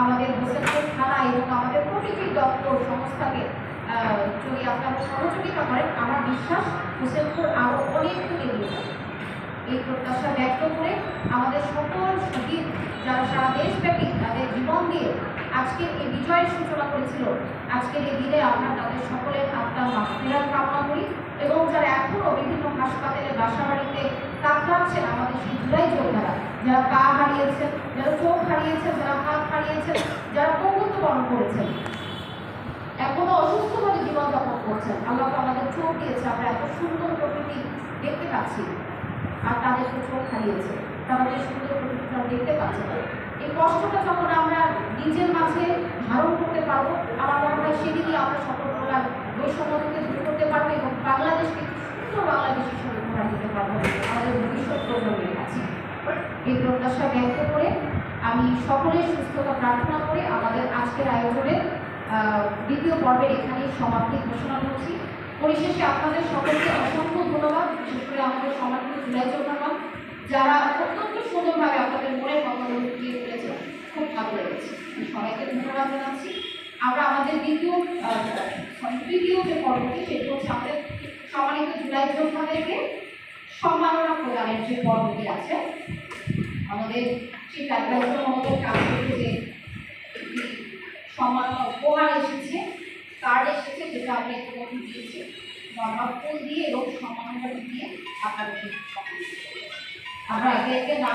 আমাদের হোসেনপুর থানা এবং আমাদের প্রতিটি দপ্তর সংস্থাকে যদি আপনারা সহযোগিতা করেন, আমার বিশ্বাস হোসেনপুর আরও অনেক দূর এগিয়ে যাবে। এই প্রত্যাশা ব্যক্ত করে আমাদের সকল শহীদ যারা সারা দেশব্যাপী তাদের জীবন দিয়ে আজকের এই বিজয়ের সূচনা করেছিল, আজকের এই দিনে আমরা তাদের সকলের আত্মার মাগফিরাত কামনা করি এবং যারা এখনও বিভিন্ন হাসপাতালে বাসা বাড়িতে কাতরাচ্ছেন, আমাদের সেই জুলাই যোদ্ধারা যারা পা হারিয়েছেন, যারা চোখ হারিয়েছেন, যারা হাত হারিয়েছেন, যারা পঙ্গুত্ব বরণ করেছেন, এখনো অসুস্থভাবে জীবনযাপন করছেন, আল্লাহ তো আমাদের চোখ দিয়েছে, আমরা এত সুন্দর প্রকৃতি দেখতে পাচ্ছি, আর তাদের তো চোখ হারিয়েছে, তারা যে সুন্দর প্রকৃতিটা দেখতে পাচ্ছে না। এই কষ্টটা যখন আমরা নিজের মাঝে ধারণ করতে পারবো, আমার মনে হয় সেদিনই আমরা সকল প্রকার বৈষম্য থেকে দূর করতে পারবো এবং বাংলাদেশকে সুন্দর বাংলাদেশ হিসেবে উপহার দিতে পারবো আমাদের ভবিষ্যৎ প্রজন্মের কাছে। এই প্রত্যাশা ব্যক্ত করে আমি সকলের সুস্থতা প্রার্থনা করে আমাদের আজকের আয়োজনের দ্বিতীয় পর্বের এখানেই সমাপ্তি ঘোষণা করছি। পরিশেষে আপনাদের সকলকে অসংখ্য ধন্যবাদ, বিশেষ করে আমাদের সমাজকে জুলাই যোদ্ধাগণ যারা অত্যন্ত সুন্দরভাবে আপনাদের মনের কথাগুলো ফুটিয়ে তুলেছে, খুব ভালো লেগেছে। সবাইকে ধন্যবাদ জানাচ্ছি। আমরা আমাদের তৃতীয় যে পর্বটি সেটি হচ্ছে আমাদের সম্মানিত জুলাই যোদ্ধাদেরকে সম্মাননা প্রদানের যে পর্বটি আছে, আমাদের সেই অ্যাডভাইজার মহোদয়ের কাছ থেকে যে সম্মাননা উপহার এসেছে, কার্ড এসেছে, যেটা আমি ইতিমধ্যে দিয়েছি, নর্মাল ফুল দিয়ে এবং সম্মাননা দিয়ে আপনাদের আমরা একে একে নাম